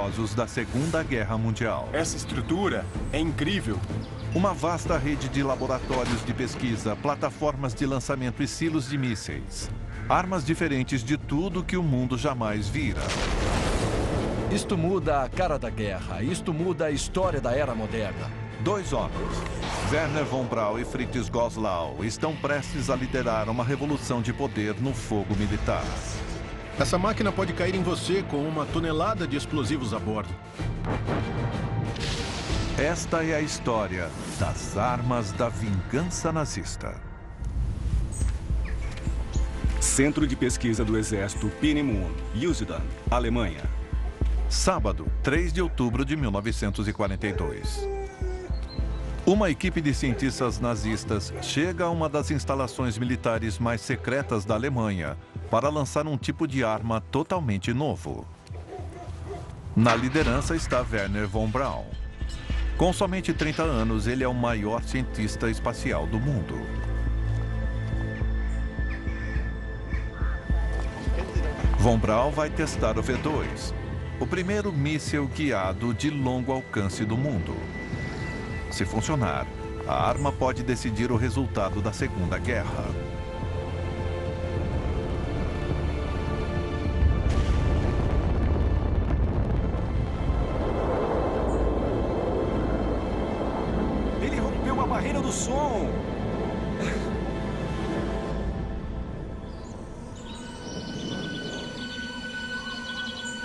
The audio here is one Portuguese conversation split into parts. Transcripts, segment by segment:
poderosos da Segunda Guerra Mundial. Essa estrutura é incrível. Uma vasta rede de laboratórios de pesquisa, plataformas de lançamento e silos de mísseis. Armas diferentes de tudo que o mundo jamais vira. Isto muda a cara da guerra. Isto muda a história da era moderna. Dois homens, Werner von Braun e Fritz Goslau, estão prestes a liderar uma revolução de poder no fogo militar. Essa máquina pode cair em você com uma tonelada de explosivos a bordo. Esta é a história das armas da vingança nazista. Centro de Pesquisa do Exército Peenemünde, Usedom, Alemanha. Sábado, 3 de outubro de 1942. Uma equipe de cientistas nazistas chega a uma das instalações militares mais secretas da Alemanha para lançar um tipo de arma totalmente novo. Na liderança está Werner von Braun. Com somente 30 anos, ele é o maior cientista espacial do mundo. Von Braun vai testar o V2, o primeiro míssil guiado de longo alcance do mundo. Se funcionar, a arma pode decidir o resultado da Segunda Guerra. Ele rompeu a barreira do som!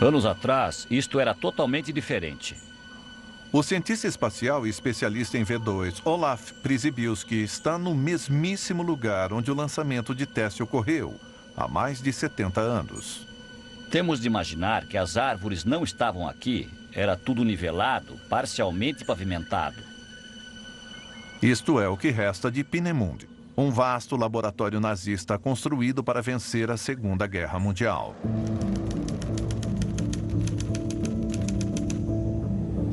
Anos atrás, isto era totalmente diferente. O cientista espacial e especialista em V2, Olaf Przybyłski, está no mesmíssimo lugar onde o lançamento de teste ocorreu, há mais de 70 anos. Temos de imaginar que as árvores não estavam aqui. Era tudo nivelado, parcialmente pavimentado. Isto é o que resta de Peenemünde, um vasto laboratório nazista construído para vencer a Segunda Guerra Mundial.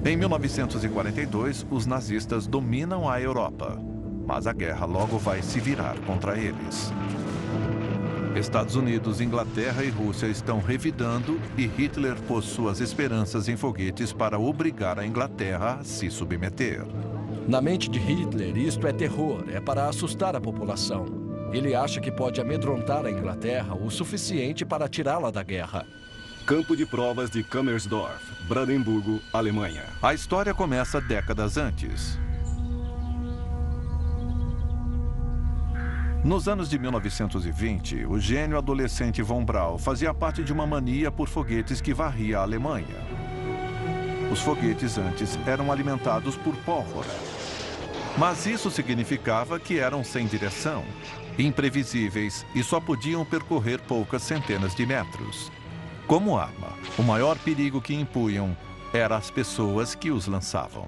Em 1942, os nazistas dominam a Europa, mas a guerra logo vai se virar contra eles. Estados Unidos, Inglaterra e Rússia estão revidando e Hitler pôs suas esperanças em foguetes para obrigar a Inglaterra a se submeter. Na mente de Hitler, isto é terror, é para assustar a população. Ele acha que pode amedrontar a Inglaterra o suficiente para tirá-la da guerra. Campo de provas de Kummersdorf, Brandemburgo, Alemanha. A história começa décadas antes. Nos anos de 1920, o gênio adolescente von Braun fazia parte de uma mania por foguetes que varria a Alemanha. Os foguetes antes eram alimentados por pólvora. Mas isso significava que eram sem direção, imprevisíveis e só podiam percorrer poucas centenas de metros. Como arma, o maior perigo que impunham era as pessoas que os lançavam.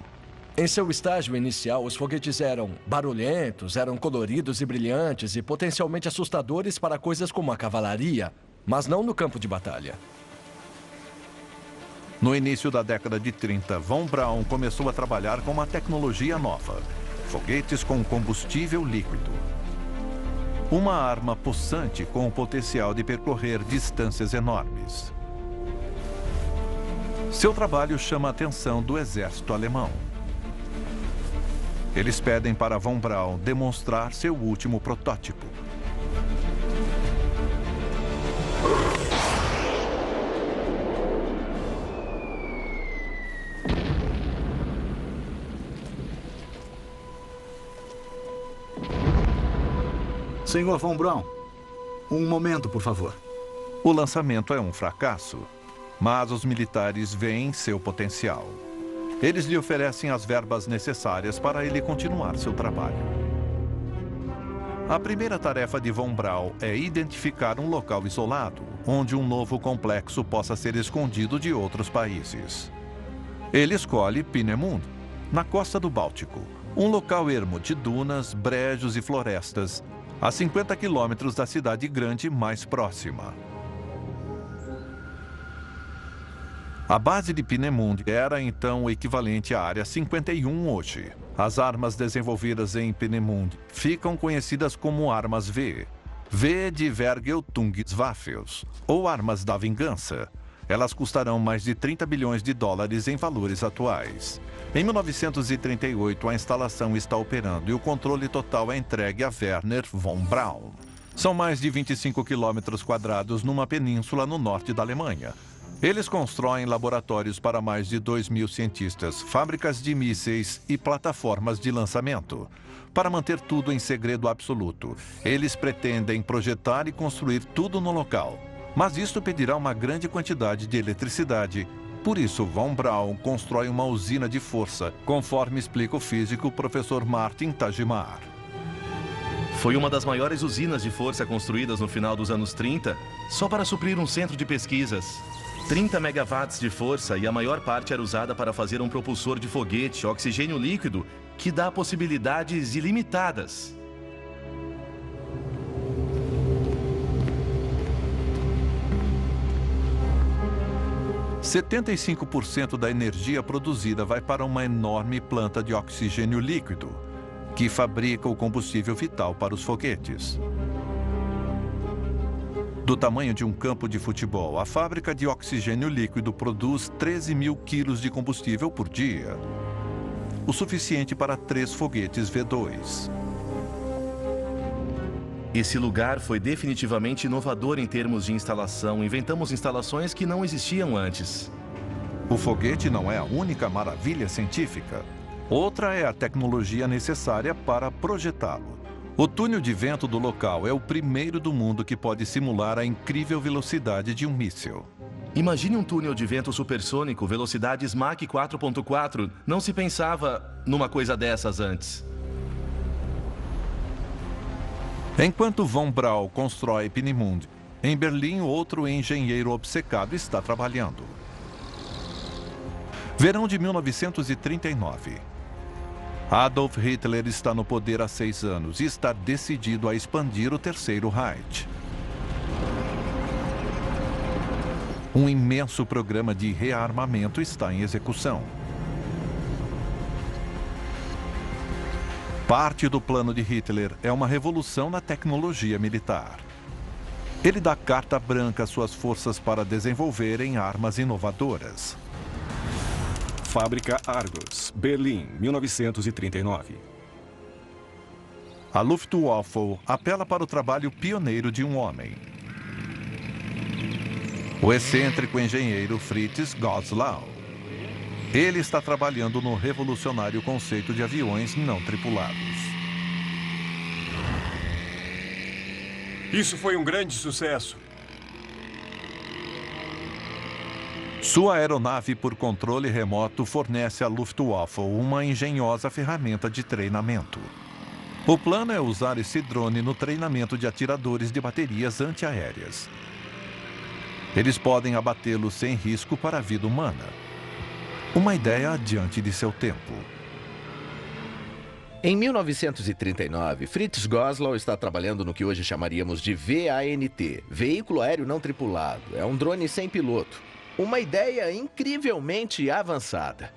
Em seu estágio inicial, os foguetes eram barulhentos, eram coloridos e brilhantes e potencialmente assustadores para coisas como a cavalaria, mas não no campo de batalha. No início da década de 30, von Braun começou a trabalhar com uma tecnologia nova: foguetes com combustível líquido. Uma arma possante com o potencial de percorrer distâncias enormes. Seu trabalho chama a atenção do exército alemão. Eles pedem para von Braun demonstrar seu último protótipo. Senhor von Braun, um momento, por favor. O lançamento é um fracasso, mas os militares veem seu potencial. Eles lhe oferecem as verbas necessárias para ele continuar seu trabalho. A primeira tarefa de von Braun é identificar um local isolado, onde um novo complexo possa ser escondido de outros países. Ele escolhe Peenemünde, na costa do Báltico, um local ermo de dunas, brejos e florestas, a 50 quilômetros da cidade grande mais próxima. A base de Peenemünde era então o equivalente à Área 51 hoje. As armas desenvolvidas em Peenemünde ficam conhecidas como armas V. V de Vergeltungswaffen, ou armas da vingança. Elas custarão mais de 30 bilhões de dólares em valores atuais. Em 1938, a instalação está operando e o controle total é entregue a Wernher von Braun. São mais de 25 quilômetros quadrados numa península no norte da Alemanha. Eles constroem laboratórios para mais de 2.000 cientistas, fábricas de mísseis e plataformas de lançamento. Para manter tudo em segredo absoluto, eles pretendem projetar e construir tudo no local. Mas isto pedirá uma grande quantidade de eletricidade. Por isso, von Braun constrói uma usina de força, conforme explica o físico professor Martin Tajimar. Foi uma das maiores usinas de força construídas no final dos anos 30, só para suprir um centro de pesquisas. 30 megawatts de força e a maior parte era usada para fazer um propulsor de foguete, oxigênio líquido, que dá possibilidades ilimitadas. – 75% da energia produzida vai para uma enorme planta de oxigênio líquido, que fabrica o combustível vital para os foguetes. Do tamanho de um campo de futebol, a fábrica de oxigênio líquido produz 13 mil quilos de combustível por dia. O suficiente para 3 foguetes V2. Esse lugar foi definitivamente inovador em termos de instalação. Inventamos instalações que não existiam antes. O foguete não é a única maravilha científica. Outra é a tecnologia necessária para projetá-lo. O túnel de vento do local é o primeiro do mundo que pode simular a incrível velocidade de um míssil. Imagine um túnel de vento supersônico, velocidades Mach 4.4. Não se pensava numa coisa dessas antes. Enquanto von Braun constrói Peenemünde, em Berlim, outro engenheiro obcecado está trabalhando. Verão de 1939. Adolf Hitler está no poder há 6 anos e está decidido a expandir o Terceiro Reich. Um imenso programa de rearmamento está em execução. Parte do plano de Hitler é uma revolução na tecnologia militar. Ele dá carta branca às suas forças para desenvolverem armas inovadoras. Fábrica Argos, Berlim, 1939. A Luftwaffe apela para o trabalho pioneiro de um homem. O excêntrico engenheiro Fritz Goslau. Ele está trabalhando no revolucionário conceito de aviões não tripulados. Isso foi um grande sucesso. Sua aeronave por controle remoto fornece à Luftwaffe uma engenhosa ferramenta de treinamento. O plano é usar esse drone no treinamento de atiradores de baterias antiaéreas. Eles podem abatê-lo sem risco para a vida humana. Uma ideia adiante de seu tempo. Em 1939, Fritz Goslau está trabalhando no que hoje chamaríamos de VANT, Veículo Aéreo Não Tripulado. É um drone sem piloto. Uma ideia incrivelmente avançada.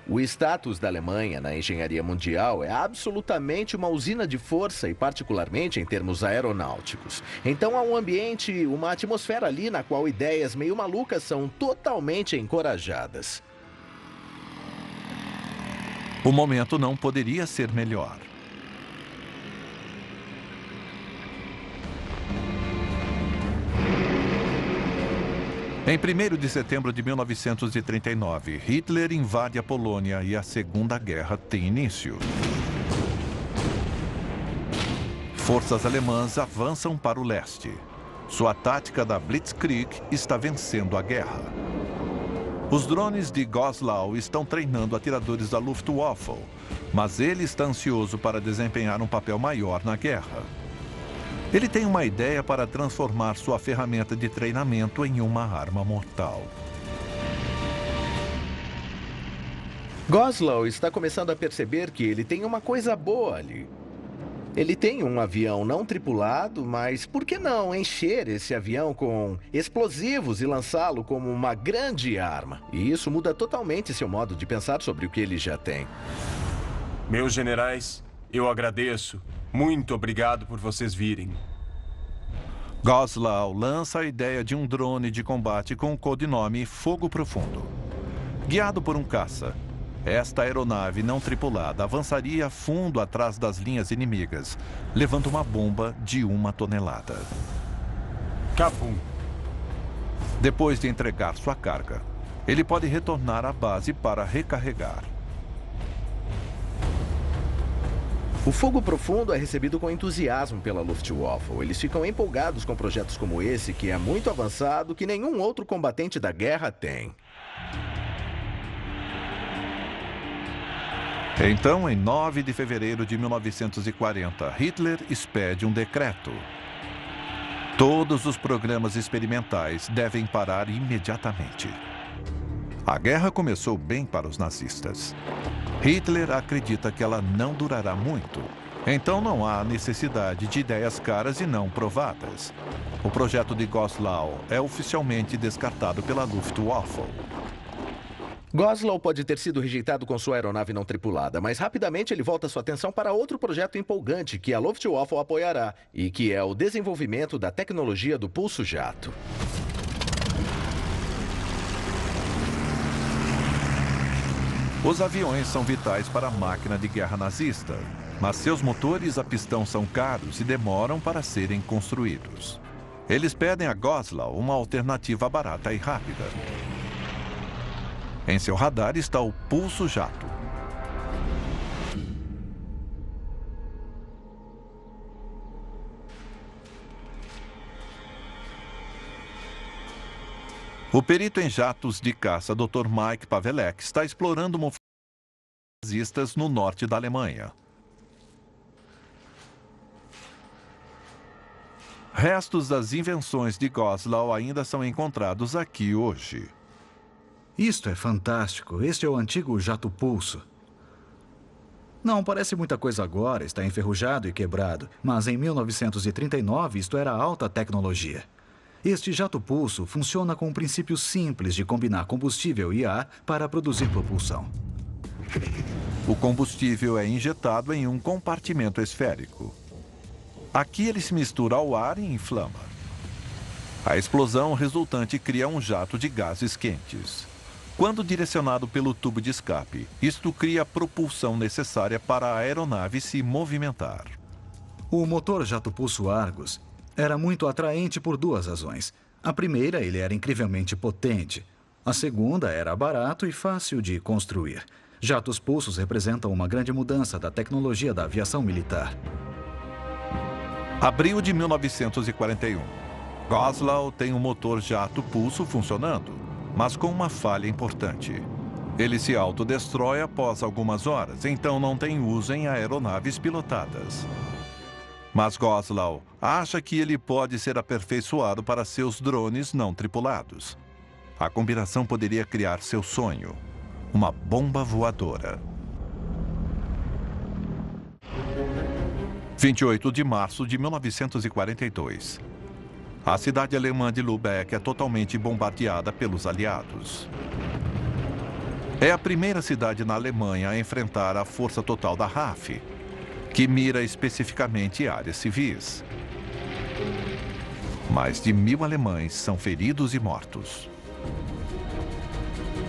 O status da Alemanha na engenharia mundial é absolutamente uma usina de força e particularmente em termos aeronáuticos. Então há um ambiente, uma atmosfera ali na qual ideias meio malucas são totalmente encorajadas. O momento não poderia ser melhor. Em 1º de setembro de 1939, Hitler invade a Polônia e a Segunda Guerra tem início. Forças alemãs avançam para o leste. Sua tática da Blitzkrieg está vencendo a guerra. Os drones de Goslau estão treinando atiradores da Luftwaffe, mas ele está ansioso para desempenhar um papel maior na guerra. Ele tem uma ideia para transformar sua ferramenta de treinamento em uma arma mortal. Goslau está começando a perceber que ele tem uma coisa boa ali. Ele tem um avião não tripulado, mas por que não encher esse avião com explosivos e lançá-lo como uma grande arma? E isso muda totalmente seu modo de pensar sobre o que ele já tem. Meus generais, eu agradeço. Muito obrigado por vocês virem. Goslau lança a ideia de um drone de combate com o codinome Fogo Profundo. Guiado por um caça, esta aeronave não tripulada avançaria fundo atrás das linhas inimigas, levando uma bomba de 1 tonelada. Capum. Depois de entregar sua carga, ele pode retornar à base para recarregar. O Fogo Profundo é recebido com entusiasmo pela Luftwaffe. Eles ficam empolgados com projetos como esse, que é muito avançado, que nenhum outro combatente da guerra tem. Então, em 9 de fevereiro de 1940, Hitler expede um decreto. Todos os programas experimentais devem parar imediatamente. A guerra começou bem para os nazistas. Hitler acredita que ela não durará muito. Então não há necessidade de ideias caras e não provadas. O projeto de Goslau é oficialmente descartado pela Luftwaffe. Goslau pode ter sido rejeitado com sua aeronave não tripulada, mas rapidamente ele volta sua atenção para outro projeto empolgante que a Luftwaffe apoiará, e que é o desenvolvimento da tecnologia do pulso-jato. Os aviões são vitais para a máquina de guerra nazista, mas seus motores a pistão são caros e demoram para serem construídos. Eles pedem a Goslau uma alternativa barata e rápida. Em seu radar está o pulso-jato. O perito em jatos de caça, Dr. Mike Pavelek, está explorando nazistas no norte da Alemanha. Restos das invenções de Goslau ainda são encontrados aqui hoje. Isto é fantástico. Este é o antigo jato pulso. Não parece muita coisa agora, está enferrujado e quebrado. Mas em 1939 isto era alta tecnologia. Este jato pulso funciona com um princípio simples de combinar combustível e ar para produzir propulsão. O combustível é injetado em um compartimento esférico. Aqui ele se mistura ao ar e inflama. A explosão resultante cria um jato de gases quentes. Quando direcionado pelo tubo de escape, isto cria a propulsão necessária para a aeronave se movimentar. O motor jato pulso Argus era muito atraente por duas razões. A primeira, ele era incrivelmente potente. A segunda, era barato e fácil de construir. Jatos pulsos representam uma grande mudança da tecnologia da aviação militar. Abril de 1941. Goslau tem um motor jato pulso funcionando, mas com uma falha importante. Ele se autodestrói após algumas horas, então não tem uso em aeronaves pilotadas. Mas Goslau acha que ele pode ser aperfeiçoado para seus drones não tripulados. A combinação poderia criar seu sonho, uma bomba voadora. 28 de março de 1942. A cidade alemã de Lübeck é totalmente bombardeada pelos aliados. É a primeira cidade na Alemanha a enfrentar a força total da RAF, que mira especificamente áreas civis. Mais de 1000 alemães são feridos e mortos.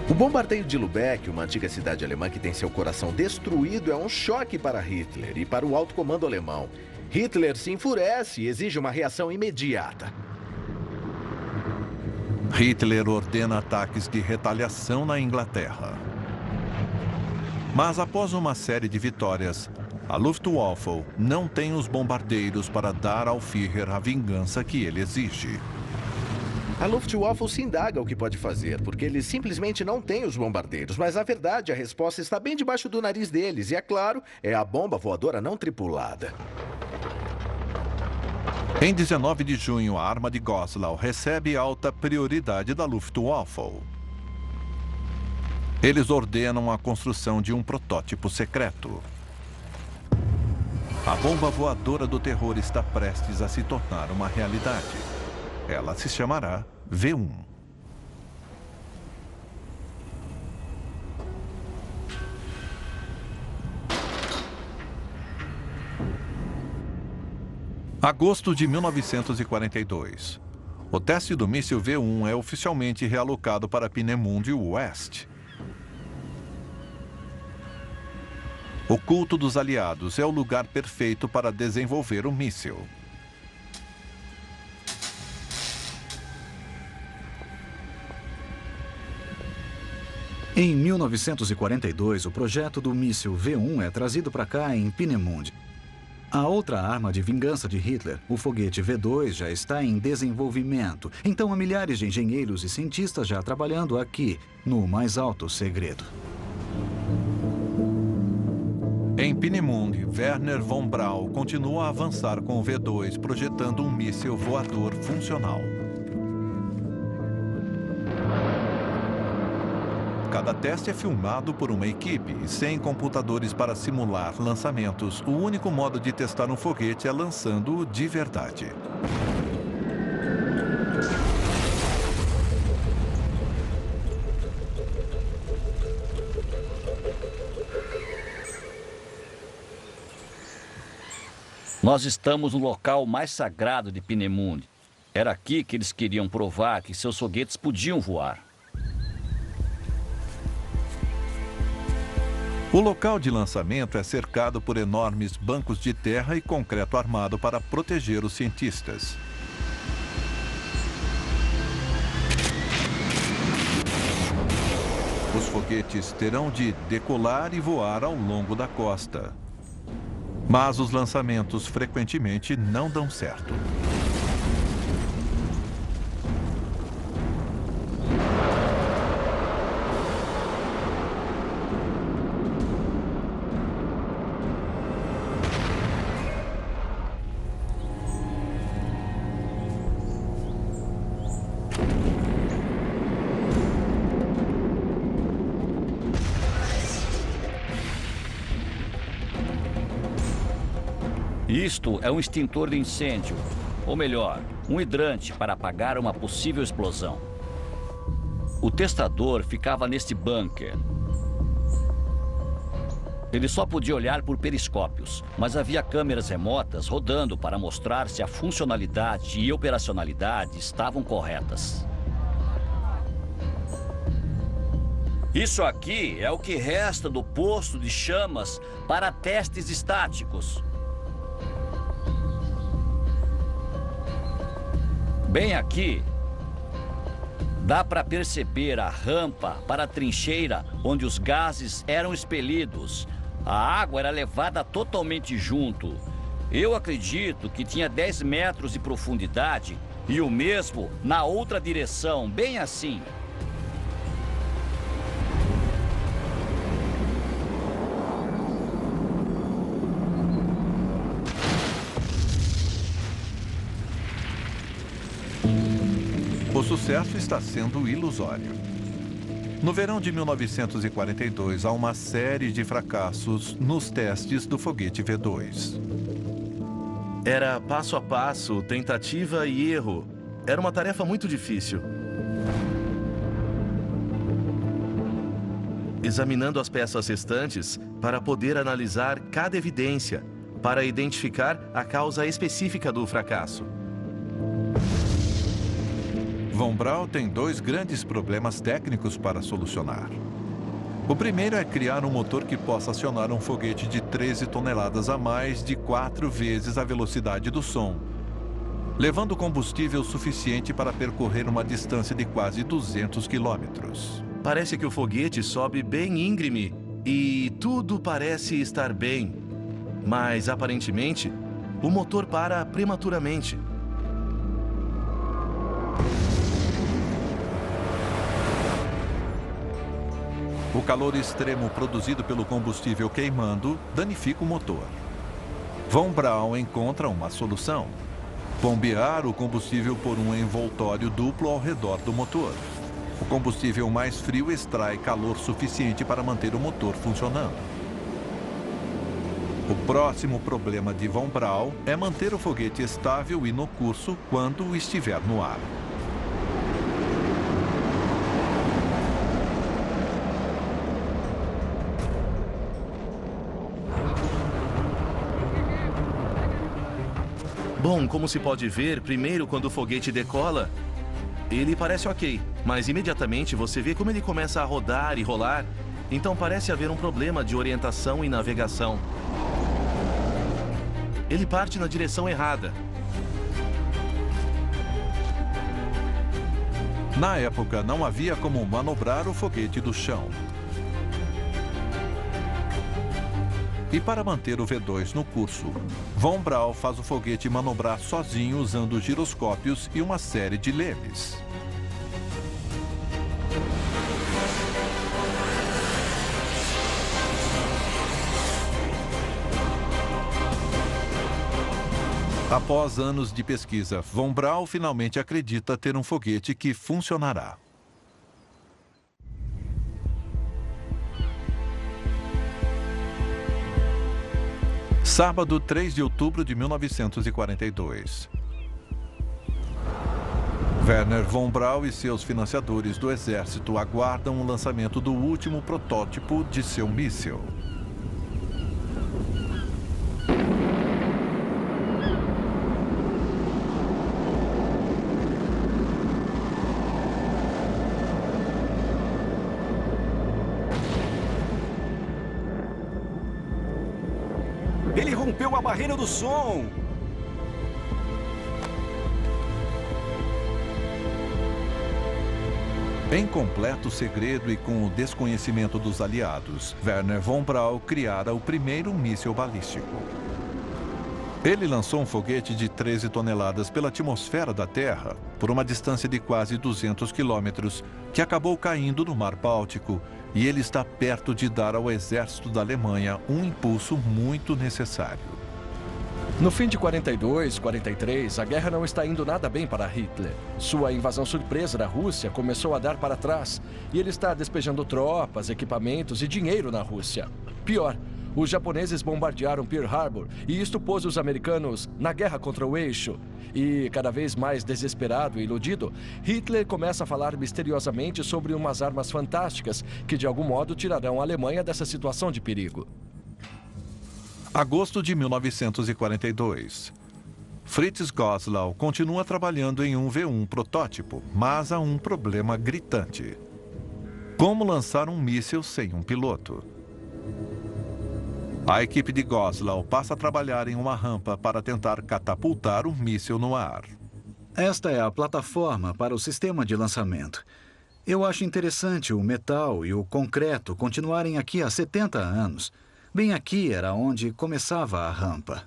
O bombardeio de Lübeck, uma antiga cidade alemã que tem seu coração destruído, é um choque para Hitler e para o alto comando alemão. Hitler se enfurece e exige uma reação imediata. Hitler ordena ataques de retaliação na Inglaterra. Mas após uma série de vitórias, a Luftwaffe não tem os bombardeiros para dar ao Führer a vingança que ele exige. A Luftwaffe se indaga o que pode fazer, porque eles simplesmente não têm os bombardeiros. Mas, na verdade, a resposta está bem debaixo do nariz deles. E, é claro, é a bomba voadora não tripulada. Em 19 de junho, a arma de Goslau recebe alta prioridade da Luftwaffe. Eles ordenam a construção de um protótipo secreto. A bomba voadora do terror está prestes a se tornar uma realidade. Ela se chamará V1. Agosto de 1942. O teste do míssil V1 é oficialmente realocado para Peenemünde West. O culto dos aliados é o lugar perfeito para desenvolver o míssil. Em 1942, o projeto do míssil V1 é trazido para cá em Peenemünde. A outra arma de vingança de Hitler, o foguete V2, já está em desenvolvimento. Então há milhares de engenheiros e cientistas já trabalhando aqui, no mais alto segredo. Em Peenemünde, Wernher von Braun continua a avançar com o V2, projetando um míssil voador funcional. Cada teste é filmado por uma equipe e sem computadores para simular lançamentos. O único modo de testar um foguete é lançando-o de verdade. Nós estamos no local mais sagrado de Peenemünde. Era aqui que eles queriam provar que seus foguetes podiam voar. O local de lançamento é cercado por enormes bancos de terra e concreto armado para proteger os cientistas. Os foguetes terão de decolar e voar ao longo da costa. Mas os lançamentos frequentemente não dão certo. Isto é um extintor de incêndio, ou melhor, um hidrante para apagar uma possível explosão. O testador ficava neste bunker. Ele só podia olhar por periscópios, mas havia câmeras remotas rodando para mostrar se a funcionalidade e operacionalidade estavam corretas. Isso aqui é o que resta do posto de chamas para testes estáticos. Bem aqui, dá para perceber a rampa para a trincheira onde os gases eram expelidos. A água era levada totalmente junto. Eu acredito que tinha 10 metros de profundidade e o mesmo na outra direção, bem assim. O sucesso está sendo ilusório. No verão de 1942, há uma série de fracassos nos testes do foguete V2. Era passo a passo, tentativa e erro. Era uma tarefa muito difícil. Examinando as peças restantes para poder analisar cada evidência, para identificar a causa específica do fracasso. Von Braun tem dois grandes problemas técnicos para solucionar. O primeiro é criar um motor que possa acionar um foguete de 13 toneladas a mais de 4 vezes a velocidade do som, levando combustível suficiente para percorrer uma distância de quase 200 quilômetros. Parece que o foguete sobe bem íngreme e tudo parece estar bem, mas aparentemente o motor para prematuramente. O calor extremo produzido pelo combustível queimando danifica o motor. Von Braun encontra uma solução: bombear o combustível por um envoltório duplo ao redor do motor. O combustível mais frio extrai calor suficiente para manter o motor funcionando. O próximo problema de Von Braun é manter o foguete estável e no curso quando estiver no ar. Bom, como se pode ver, primeiro quando o foguete decola, ele parece ok, mas imediatamente você vê como ele começa a rodar e rolar. Então parece haver um problema de orientação e navegação. Ele parte na direção errada. Na época, não havia como manobrar o foguete do chão. E para manter o V2 no curso, Von Braun faz o foguete manobrar sozinho usando giroscópios e uma série de lemes. Após anos de pesquisa, Von Braun finalmente acredita ter um foguete que funcionará. Sábado, 3 de outubro de 1942. Wernher von Braun e seus financiadores do exército aguardam o lançamento do último protótipo de seu míssil. Ele rompeu a barreira do som! Em completo segredo e com o desconhecimento dos aliados, Wernher von Braun criara o primeiro míssil balístico. Ele lançou um foguete de 13 toneladas pela atmosfera da Terra, por uma distância de quase 200 quilômetros, que acabou caindo no Mar Báltico, e ele está perto de dar ao exército da Alemanha um impulso muito necessário. No fim de 42, 43, a guerra não está indo nada bem para Hitler. Sua invasão surpresa da Rússia começou a dar para trás, e ele está despejando tropas, equipamentos e dinheiro na Rússia. Pior, os japoneses bombardearam Pearl Harbor e isto pôs os americanos na guerra contra o eixo. E, cada vez mais desesperado e iludido, Hitler começa a falar misteriosamente sobre umas armas fantásticas que, de algum modo, tirarão a Alemanha dessa situação de perigo. Agosto de 1942. Fritz Goslau continua trabalhando em um V1 protótipo, mas há um problema gritante. Como lançar um míssil sem um piloto? A equipe de Goslau passa a trabalhar em uma rampa para tentar catapultar o míssil no ar. Esta é a plataforma para o sistema de lançamento. Eu acho interessante o metal e o concreto continuarem aqui há 70 anos. Bem aqui era onde começava a rampa.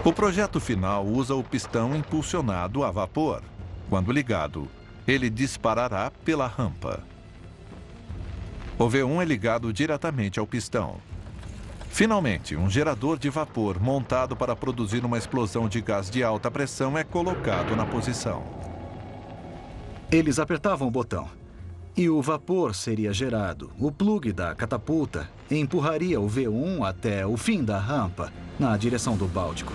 O projeto final usa o pistão impulsionado a vapor. Quando ligado, ele disparará pela rampa. O V1 é ligado diretamente ao pistão. Finalmente, um gerador de vapor montado para produzir uma explosão de gás de alta pressão é colocado na posição. Eles apertavam o botão e o vapor seria gerado. O plugue da catapulta empurraria o V1 até o fim da rampa, na direção do Báltico.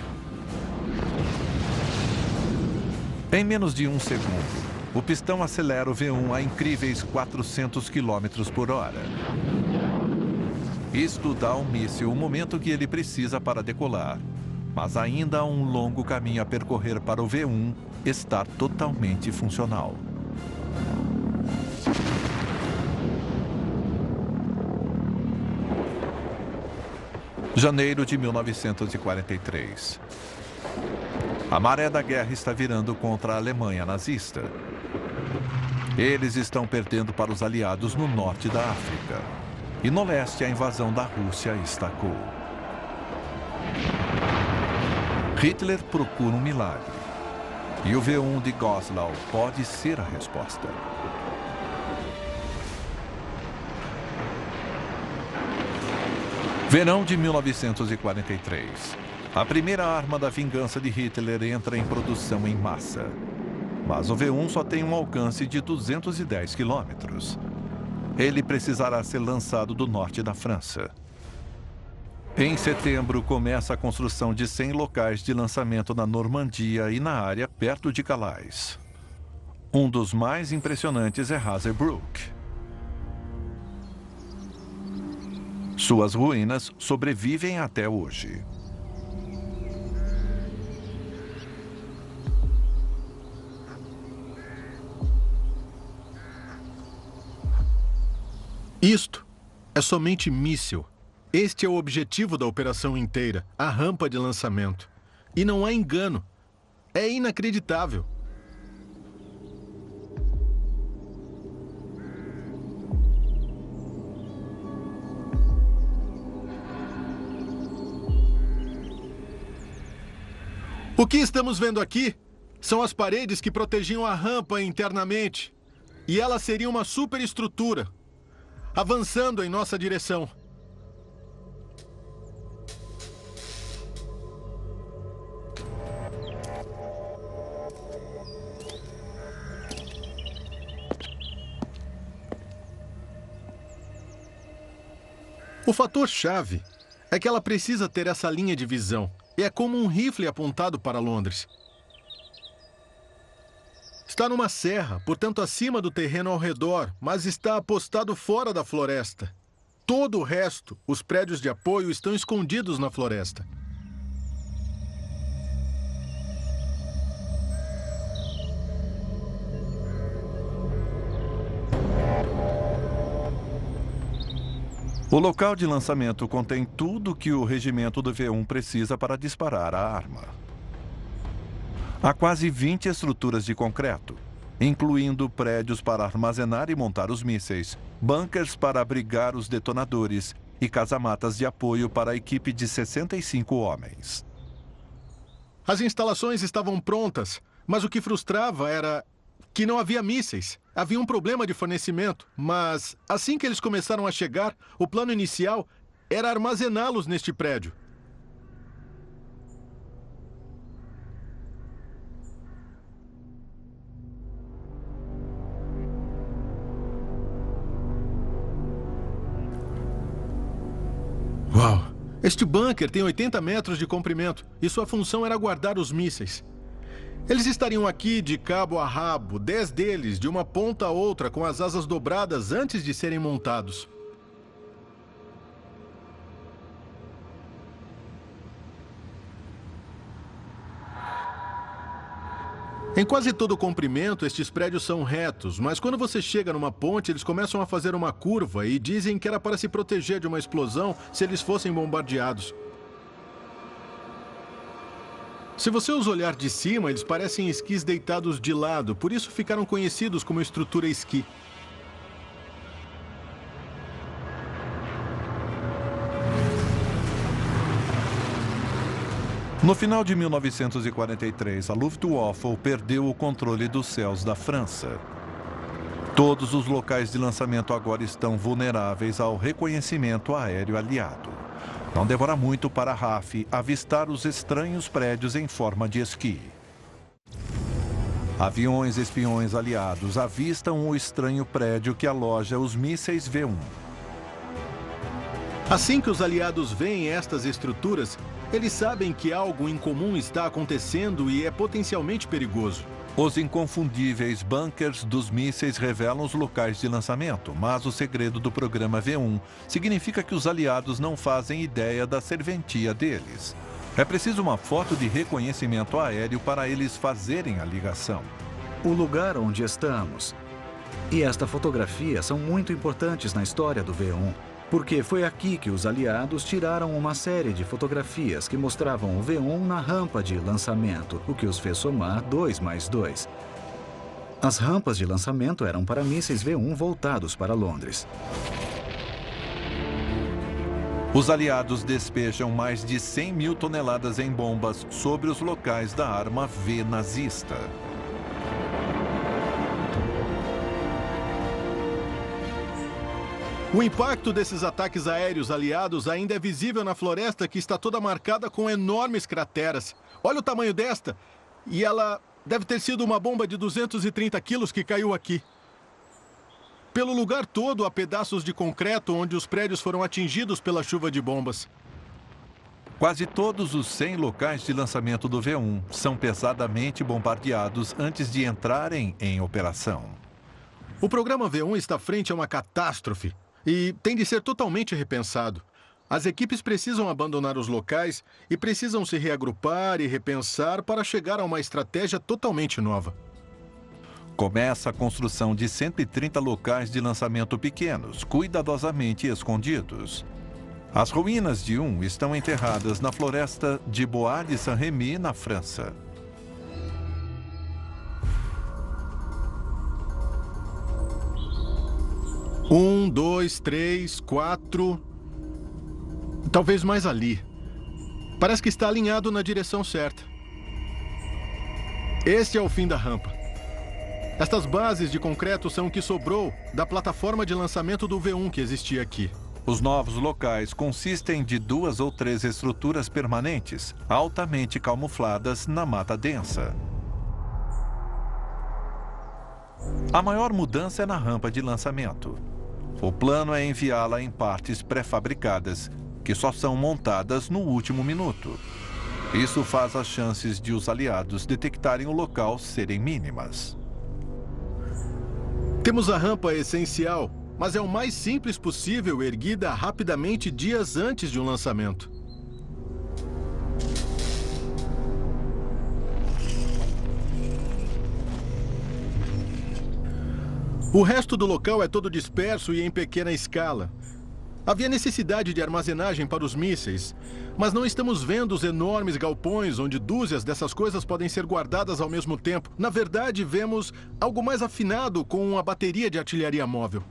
Em menos de um segundo, o pistão acelera o V1 a incríveis 400 km por hora. Isto dá ao míssil o momento que ele precisa para decolar. Mas ainda há um longo caminho a percorrer para o V1 estar totalmente funcional. Janeiro de 1943. A maré da guerra está virando contra a Alemanha nazista. Eles estão perdendo para os aliados no norte da África. E no leste, a invasão da Rússia estacou. Hitler procura um milagre. E o V1 de Goslau pode ser a resposta. Verão de 1943. A primeira arma da vingança de Hitler entra em produção em massa. Mas o V1 só tem um alcance de 210 quilômetros. Ele precisará ser lançado do norte da França. Em setembro, começa a construção de 100 locais de lançamento na Normandia e na área perto de Calais. Um dos mais impressionantes é Hazebrouck. Suas ruínas sobrevivem até hoje. Isto é somente míssil. Este é o objetivo da operação inteira, a rampa de lançamento. E não há engano. É inacreditável. O que estamos vendo aqui são as paredes que protegiam a rampa internamente. E ela seria uma superestrutura, avançando em nossa direção. O fator-chave é que ela precisa ter essa linha de visão. E é como um rifle apontado para Londres. Está numa serra, portanto acima do terreno ao redor, mas está apostado fora da floresta. Todo o resto, os prédios de apoio, estão escondidos na floresta. O local de lançamento contém tudo que o regimento do V1 precisa para disparar a arma. Há quase 20 estruturas de concreto, incluindo prédios para armazenar e montar os mísseis, bunkers para abrigar os detonadores e casamatas de apoio para a equipe de 65 homens. As instalações estavam prontas, mas o que frustrava era que não havia mísseis. Havia um problema de fornecimento, mas assim que eles começaram a chegar, o plano inicial era armazená-los neste prédio. Uau! Este bunker tem 80 metros de comprimento e sua função era guardar os mísseis. Eles estariam aqui de cabo a rabo, 10 deles, de uma ponta a outra, com as asas dobradas antes de serem montados. Em quase todo o comprimento, estes prédios são retos, mas quando você chega numa ponte, eles começam a fazer uma curva e dizem que era para se proteger de uma explosão se eles fossem bombardeados. Se você os olhar de cima, eles parecem esquis deitados de lado, por isso ficaram conhecidos como estrutura esqui. No final de 1943, a Luftwaffe perdeu o controle dos céus da França. Todos os locais de lançamento agora estão vulneráveis ao reconhecimento aéreo aliado. Não demora muito para a RAF avistar os estranhos prédios em forma de esqui. Aviões espiões aliados avistam o estranho prédio que aloja os mísseis V1. Assim que os aliados veem estas estruturas, eles sabem que algo incomum está acontecendo e é potencialmente perigoso. Os inconfundíveis bunkers dos mísseis revelam os locais de lançamento, mas o segredo do programa V1 significa que os aliados não fazem ideia da serventia deles. É preciso uma foto de reconhecimento aéreo para eles fazerem a ligação. O lugar onde estamos e esta fotografia são muito importantes na história do V1, porque foi aqui que os aliados tiraram uma série de fotografias que mostravam o V1 na rampa de lançamento, o que os fez somar 2 mais 2. As rampas de lançamento eram para mísseis V1 voltados para Londres. Os aliados despejam mais de 100 mil toneladas em bombas sobre os locais da arma V nazista. O impacto desses ataques aéreos aliados ainda é visível na floresta, que está toda marcada com enormes crateras. Olha o tamanho desta. E ela deve ter sido uma bomba de 230 quilos que caiu aqui. Pelo lugar todo há pedaços de concreto onde os prédios foram atingidos pela chuva de bombas. Quase todos os 100 locais de lançamento do V1 são pesadamente bombardeados antes de entrarem em operação. O programa V1 está frente a uma catástrofe e tem de ser totalmente repensado. As equipes precisam abandonar os locais e precisam se reagrupar e repensar para chegar a uma estratégia totalmente nova. Começa a construção de 130 locais de lançamento pequenos, cuidadosamente escondidos. As ruínas de um estão enterradas na floresta de Bois de Saint-Rémy, na França. Um, dois, três, quatro... Talvez mais ali. Parece que está alinhado na direção certa. Este é o fim da rampa. Estas bases de concreto são o que sobrou da plataforma de lançamento do V1 que existia aqui. Os novos locais consistem de 2 ou 3 estruturas permanentes, altamente camufladas na mata densa. A maior mudança é na rampa de lançamento. O plano é enviá-la em partes pré-fabricadas, que só são montadas no último minuto. Isso faz as chances de os aliados detectarem o local serem mínimas. Temos a rampa essencial, mas é o mais simples possível, erguida rapidamente dias antes de um lançamento. O resto do local é todo disperso e em pequena escala. Havia necessidade de armazenagem para os mísseis, mas não estamos vendo os enormes galpões onde dúzias dessas coisas podem ser guardadas ao mesmo tempo. Na verdade, vemos algo mais afinado com uma bateria de artilharia móvel.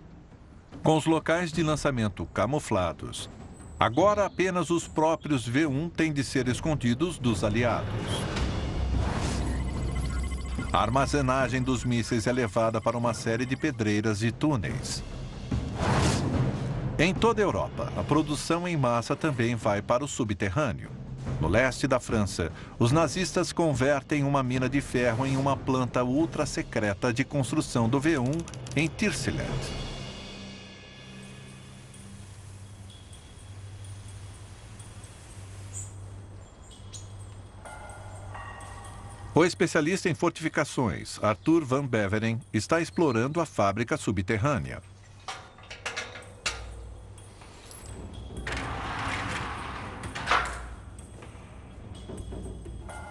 Com os locais de lançamento camuflados, agora apenas os próprios V1 têm de ser escondidos dos aliados. A armazenagem dos mísseis é levada para uma série de pedreiras e túneis. Em toda a Europa, a produção em massa também vai para o subterrâneo. No leste da França, os nazistas convertem uma mina de ferro em uma planta ultra-secreta de construção do V1 em Tirseland. O especialista em fortificações, Arthur Van Beveren, está explorando a fábrica subterrânea.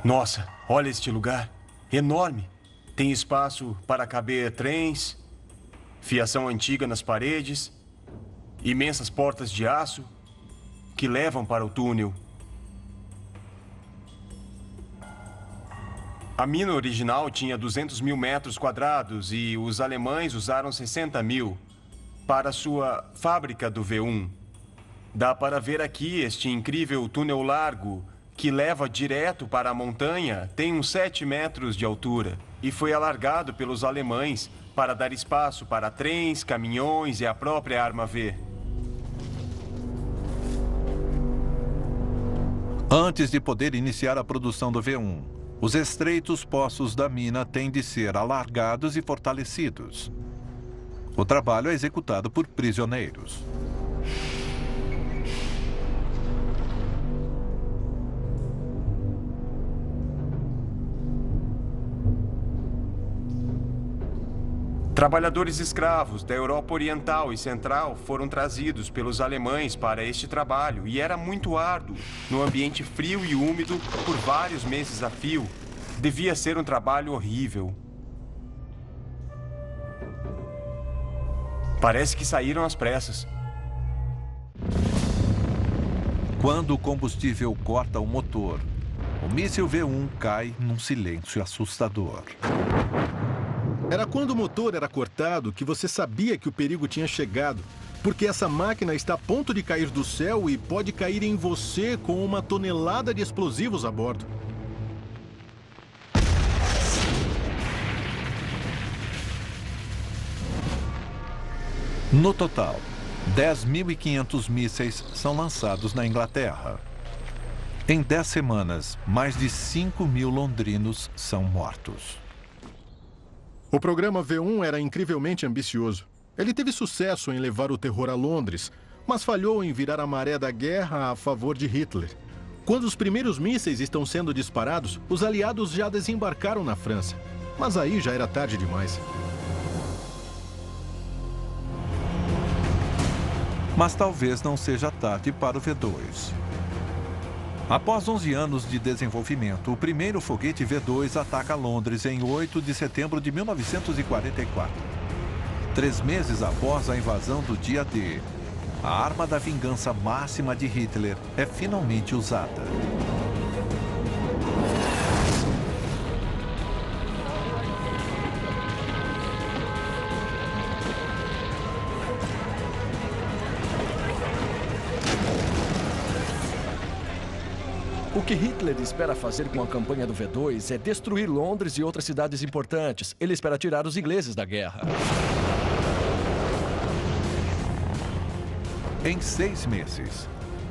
Nossa, olha este lugar. Enorme. Tem espaço para caber trens, fiação antiga nas paredes, imensas portas de aço que levam para o túnel. A mina original tinha 200 mil metros quadrados e os alemães usaram 60 mil para sua fábrica do V1. Dá para ver aqui este incrível túnel largo que leva direto para a montanha, tem uns 7 metros de altura e foi alargado pelos alemães para dar espaço para trens, caminhões e a própria arma V. Antes de poder iniciar a produção do V1, os estreitos poços da mina têm de ser alargados e fortalecidos. O trabalho é executado por prisioneiros. Trabalhadores escravos da Europa Oriental e Central foram trazidos pelos alemães para este trabalho e era muito árduo, no ambiente frio e úmido por vários meses a fio. Devia ser um trabalho horrível. Parece que saíram às pressas. Quando o combustível corta o motor, o míssil V1 cai num silêncio assustador. Era quando o motor era cortado que você sabia que o perigo tinha chegado, porque essa máquina está a ponto de cair do céu e pode cair em você com 1 tonelada de explosivos a bordo. No total, 10.500 mísseis são lançados na Inglaterra. Em 10 semanas, mais de 5.000 londrinos são mortos. O programa V1 era incrivelmente ambicioso. Ele teve sucesso em levar o terror a Londres, mas falhou em virar a maré da guerra a favor de Hitler. Quando os primeiros mísseis estão sendo disparados, os aliados já desembarcaram na França. Mas aí já era tarde demais. Mas talvez não seja tarde para o V2. Após 11 anos de desenvolvimento, o primeiro foguete V2 ataca Londres em 8 de setembro de 1944. 3 meses após a invasão do dia D, a arma da vingança máxima de Hitler é finalmente usada. O que Hitler espera fazer com a campanha do V2 é destruir Londres e outras cidades importantes. Ele espera tirar os ingleses da guerra. Em 6 meses,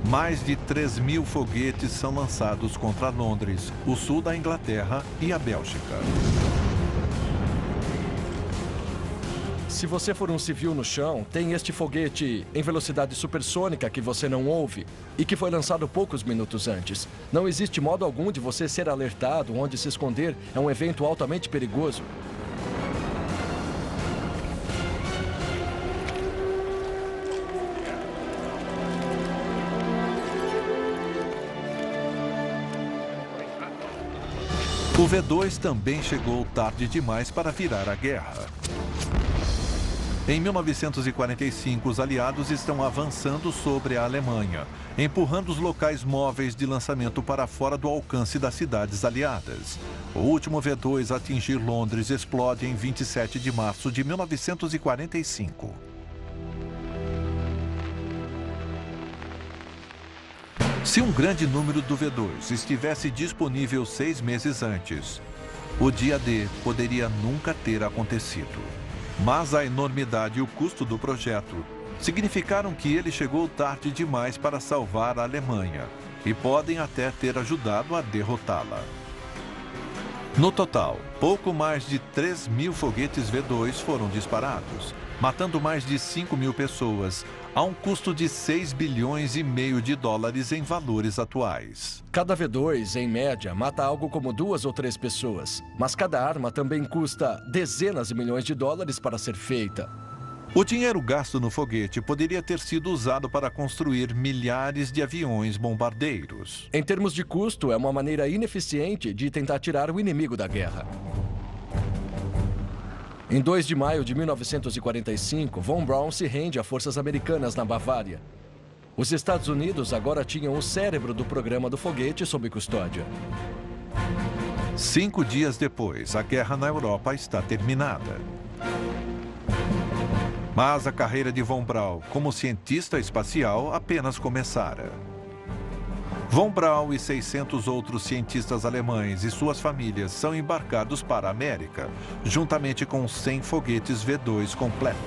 mais de 3.000 foguetes são lançados contra Londres, o sul da Inglaterra e a Bélgica. Se você for um civil no chão, tem este foguete em velocidade supersônica que você não ouve e que foi lançado poucos minutos antes. Não existe modo algum de você ser alertado onde se esconder. É um evento altamente perigoso. O V2 também chegou tarde demais para virar a guerra. Em 1945, os aliados estão avançando sobre a Alemanha, empurrando os locais móveis de lançamento para fora do alcance das cidades aliadas. O último V2 a atingir Londres explode em 27 de março de 1945. Se um grande número do V2 estivesse disponível 6 meses antes, o dia D poderia nunca ter acontecido. Mas a enormidade e o custo do projeto significaram que ele chegou tarde demais para salvar a Alemanha e podem até ter ajudado a derrotá-la. No total, pouco mais de 3.000 foguetes V2 foram disparados, matando mais de 5.000 pessoas, a um custo de 6 bilhões e meio de dólares em valores atuais. Cada V2, em média, mata algo como 2 ou 3 pessoas. Mas cada arma também custa dezenas de milhões de dólares para ser feita. O dinheiro gasto no foguete poderia ter sido usado para construir milhares de aviões bombardeiros. Em termos de custo, é uma maneira ineficiente de tentar tirar o inimigo da guerra. Em 2 de maio de 1945, Von Braun se rende a forças americanas na Bavária. Os Estados Unidos agora tinham o cérebro do programa do foguete sob custódia. 5 dias depois, a guerra na Europa está terminada. Mas a carreira de Von Braun como cientista espacial apenas começara. Von Braun e 600 outros cientistas alemães e suas famílias são embarcados para a América, juntamente com 100 foguetes V2 completos.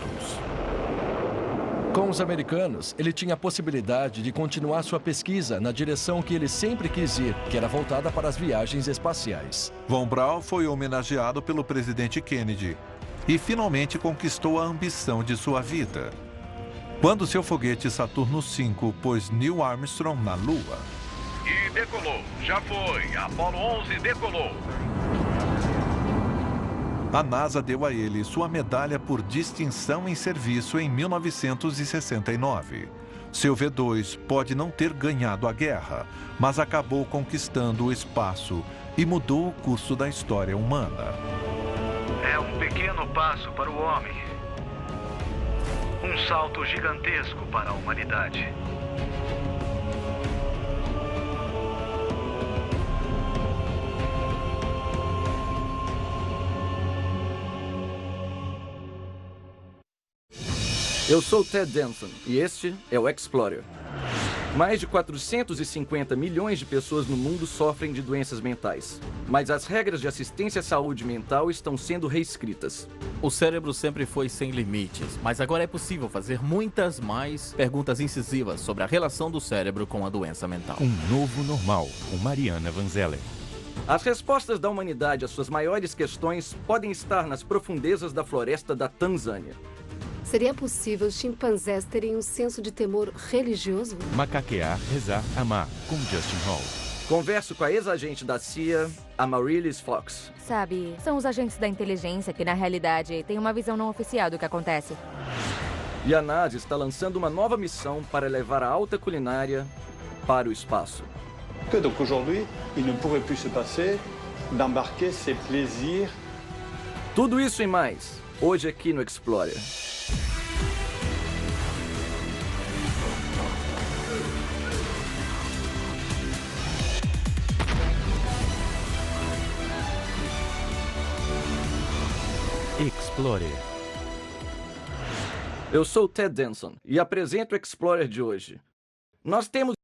Com os americanos, ele tinha a possibilidade de continuar sua pesquisa na direção que ele sempre quis ir, que era voltada para as viagens espaciais. Von Braun foi homenageado pelo presidente Kennedy e finalmente conquistou a ambição de sua vida, quando seu foguete Saturno V pôs Neil Armstrong na Lua. E decolou. Já foi. Apollo 11 decolou. A NASA deu a ele sua medalha por distinção em serviço em 1969. Seu V2 pode não ter ganhado a guerra, mas acabou conquistando o espaço e mudou o curso da história humana. É um pequeno passo para o homem. Um salto gigantesco para a humanidade. Eu sou Ted Danson e este é o Explorer. Mais de 450 milhões de pessoas no mundo sofrem de doenças mentais. Mas as regras de assistência à saúde mental estão sendo reescritas. O cérebro sempre foi sem limites, mas agora é possível fazer muitas mais perguntas incisivas sobre a relação do cérebro com a doença mental. Um novo normal, com Mariana Van Zeller. As respostas da humanidade às suas maiores questões podem estar nas profundezas da floresta da Tanzânia. Seria possível os chimpanzés terem um senso de temor religioso? Macaquear, rezar, amar, com Justin Hall. Converso com a ex-agente da CIA, Amaryllis Fox. Sabe, são os agentes da inteligência que, na realidade, têm uma visão não oficial do que acontece. E a NASA está lançando uma nova missão para levar a alta culinária para o espaço. Que donc aujourd'hui, il ne pourrait plus se passer d'embarquer ses plaisirs. Tudo isso e mais, hoje aqui no Explorer. Explorer. Eu sou o Ted Danson e apresento o Explorer de hoje. Nós temos